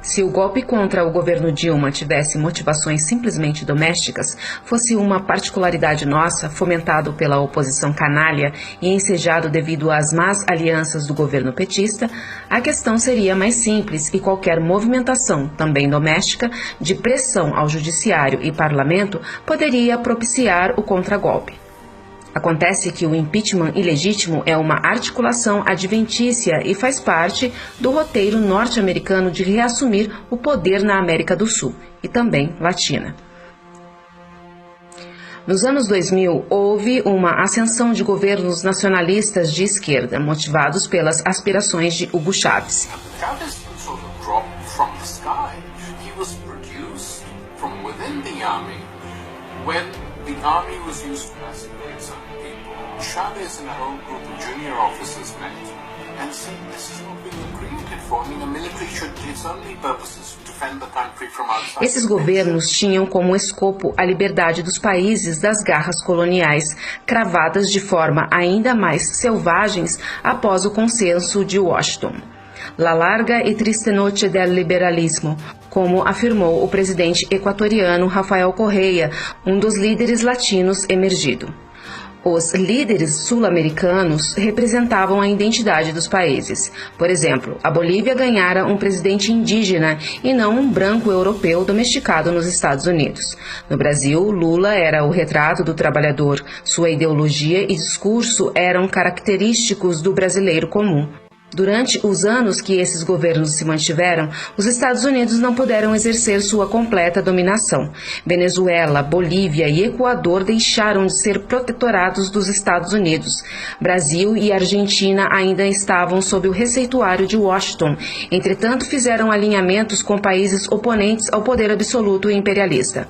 Se o golpe contra o governo Dilma tivesse motivações simplesmente domésticas, fosse uma particularidade nossa, fomentado pela oposição canalha e ensejado devido às más alianças do governo petista, a questão seria mais simples e qualquer movimentação, também doméstica, de pressão ao judiciário e parlamento poderia propiciar o contragolpe. Acontece que o impeachment ilegítimo é uma articulação adventícia e faz parte do roteiro norte-americano de reassumir o poder na América do Sul e também Latina. Nos anos 2000, houve uma ascensão de governos nacionalistas de esquerda, motivados pelas aspirações de Hugo Chávez. Chavez and a whole group of junior officers met and said this is not being created for. A military should its only purpose is to defend the country from outside. Esses governos tinham como escopo a liberdade dos países das garras coloniais, cravadas de forma ainda mais selvagens após o consenso de Washington. La larga e triste noche del liberalismo, como afirmou o presidente equatoriano Rafael Correa, um dos líderes latinos emergido. Os líderes sul-americanos representavam a identidade dos países. Por exemplo, a Bolívia ganhara um presidente indígena e não um branco europeu domesticado nos Estados Unidos. No Brasil, Lula era o retrato do trabalhador. Sua ideologia e discurso eram característicos do brasileiro comum. Durante os anos que esses governos se mantiveram, os Estados Unidos não puderam exercer sua completa dominação. Venezuela, Bolívia e Equador deixaram de ser protetorados dos Estados Unidos. Brasil e Argentina ainda estavam sob o receituário de Washington. Entretanto, fizeram alinhamentos com países oponentes ao poder absoluto e imperialista.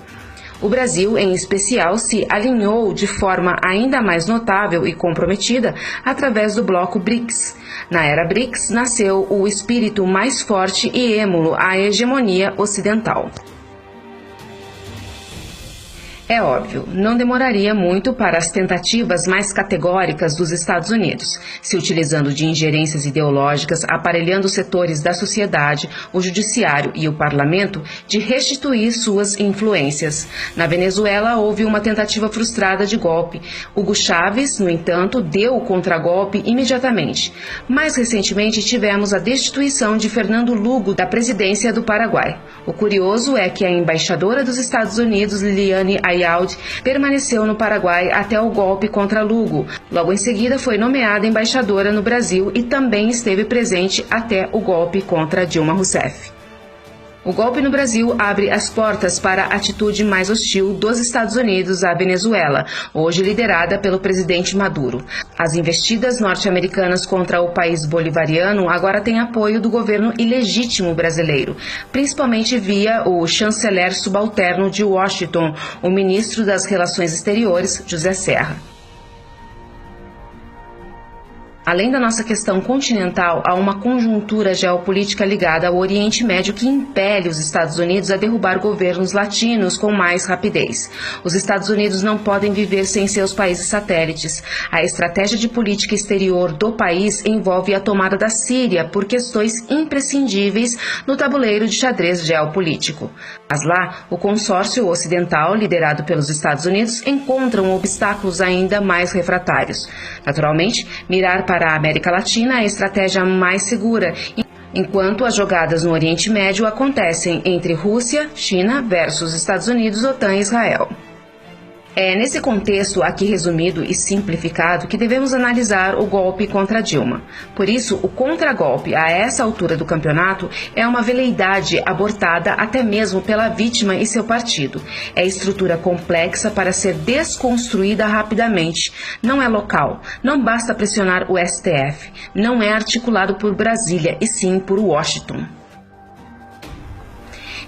O Brasil, em especial, se alinhou de forma ainda mais notável e comprometida através do bloco BRICS. Na era BRICS, nasceu o espírito mais forte e êmulo à hegemonia ocidental. É óbvio, não demoraria muito para as tentativas mais categóricas dos Estados Unidos, se utilizando de ingerências ideológicas, aparelhando setores da sociedade, o judiciário e o parlamento, de restituir suas influências. Na Venezuela, houve uma tentativa frustrada de golpe. Hugo Chávez, no entanto, deu o contragolpe imediatamente. Mais recentemente, tivemos a destituição de Fernando Lugo da presidência do Paraguai. O curioso é que a embaixadora dos Estados Unidos, Liliane Ayaldi, permaneceu no Paraguai até o golpe contra Lugo. Logo em seguida foi nomeada embaixadora no Brasil e também esteve presente até o golpe contra Dilma Rousseff. O golpe no Brasil abre as portas para a atitude mais hostil dos Estados Unidos à Venezuela, hoje liderada pelo presidente Maduro. As investidas norte-americanas contra o país bolivariano agora têm apoio do governo ilegítimo brasileiro, principalmente via o chanceler subalterno de Washington, o ministro das Relações Exteriores, José Serra. Além da nossa questão continental, há uma conjuntura geopolítica ligada ao Oriente Médio que impele os Estados Unidos a derrubar governos latinos com mais rapidez. Os Estados Unidos não podem viver sem seus países satélites. A estratégia de política exterior do país envolve a tomada da Síria por questões imprescindíveis no tabuleiro de xadrez geopolítico. Mas lá, o consórcio ocidental, liderado pelos Estados Unidos, encontram obstáculos ainda mais refratários. Naturalmente, mirar para a América Latina é a estratégia mais segura, enquanto as jogadas no Oriente Médio acontecem entre Rússia, China versus Estados Unidos, OTAN e Israel. É nesse contexto aqui resumido e simplificado que devemos analisar o golpe contra Dilma. Por isso, o contragolpe a essa altura do campeonato é uma veleidade abortada até mesmo pela vítima e seu partido. É estrutura complexa para ser desconstruída rapidamente. Não é local, não basta pressionar o STF, não é articulado por Brasília e sim por Washington.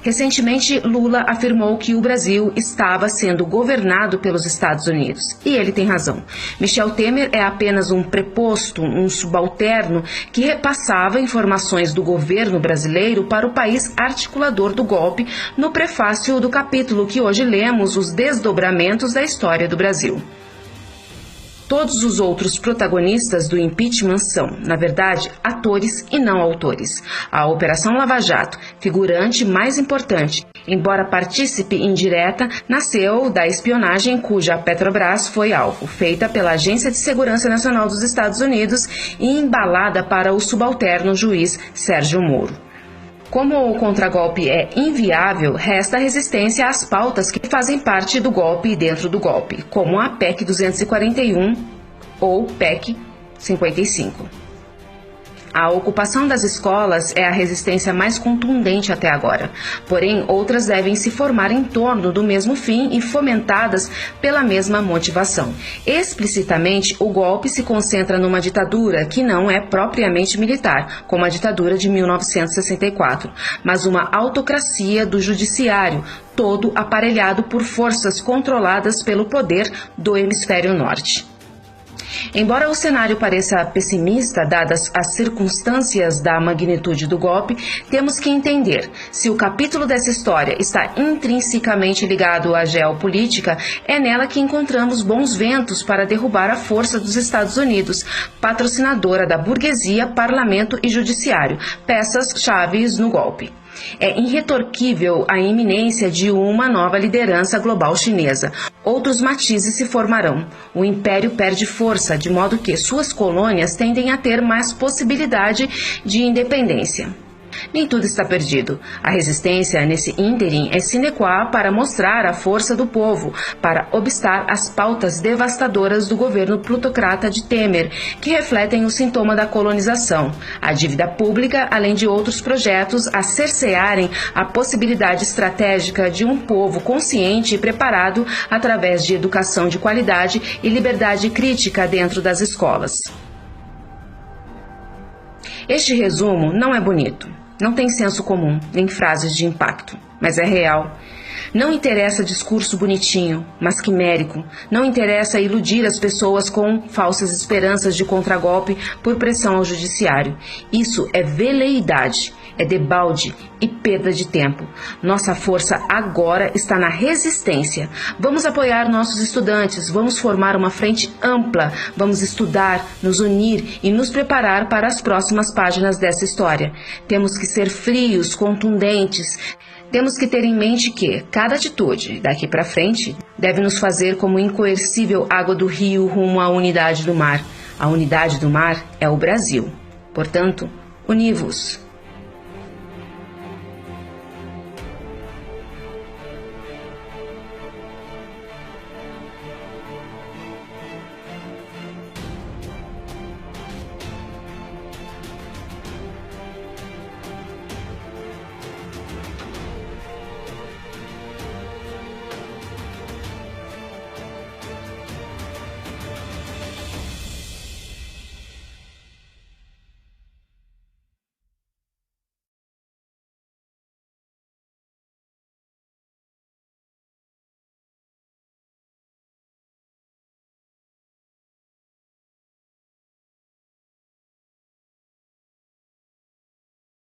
Recentemente, Lula afirmou que o Brasil estava sendo governado pelos Estados Unidos. E ele tem razão. Michel Temer é apenas um preposto, um subalterno que repassava informações do governo brasileiro para o país articulador do golpe no prefácio do capítulo que hoje lemos, os desdobramentos da história do Brasil. Todos os outros protagonistas do impeachment são, na verdade, atores e não autores. A Operação Lava Jato, figurante mais importante, embora partícipe indireta, nasceu da espionagem cuja Petrobras foi alvo, feita pela Agência de Segurança Nacional dos Estados Unidos e embalada para o subalterno juiz Sérgio Moro. Como o contragolpe é inviável, resta resistência às pautas que fazem parte do golpe e dentro do golpe, como a PEC 241 ou PEC 55. A ocupação das escolas é a resistência mais contundente até agora, porém outras devem se formar em torno do mesmo fim e fomentadas pela mesma motivação. Explicitamente, o golpe se concentra numa ditadura que não é propriamente militar, como a ditadura de 1964, mas uma autocracia do judiciário, todo aparelhado por forças controladas pelo poder do hemisfério norte. Embora o cenário pareça pessimista, dadas as circunstâncias da magnitude do golpe, temos que entender: se o capítulo dessa história está intrinsecamente ligado à geopolítica, é nela que encontramos bons ventos para derrubar a força dos Estados Unidos, patrocinadora da burguesia, parlamento e judiciário, peças-chaves no golpe. É irretorquível a iminência de uma nova liderança global chinesa. Outros matizes se formarão. O império perde força, de modo que suas colônias tendem a ter mais possibilidade de independência. Nem tudo está perdido. A resistência nesse ínterim é sine qua para mostrar a força do povo, para obstar as pautas devastadoras do governo plutocrata de Temer, que refletem o sintoma da colonização, a dívida pública, além de outros projetos a cercearem a possibilidade estratégica de um povo consciente e preparado através de educação de qualidade e liberdade crítica dentro das escolas. Este resumo não é bonito. Não tem senso comum, nem frases de impacto, mas é real. Não interessa discurso bonitinho, mas quimérico. Não interessa iludir as pessoas com falsas esperanças de contragolpe por pressão ao judiciário. Isso é veleidade, é debalde e perda de tempo. Nossa força agora está na resistência. Vamos apoiar nossos estudantes, vamos formar uma frente ampla, vamos estudar, nos unir e nos preparar para as próximas páginas dessa história. Temos que ser frios, contundentes. Temos que ter em mente que cada atitude daqui para frente deve nos fazer como incoercível água do rio rumo à unidade do mar. A unidade do mar é o Brasil. Portanto, univos.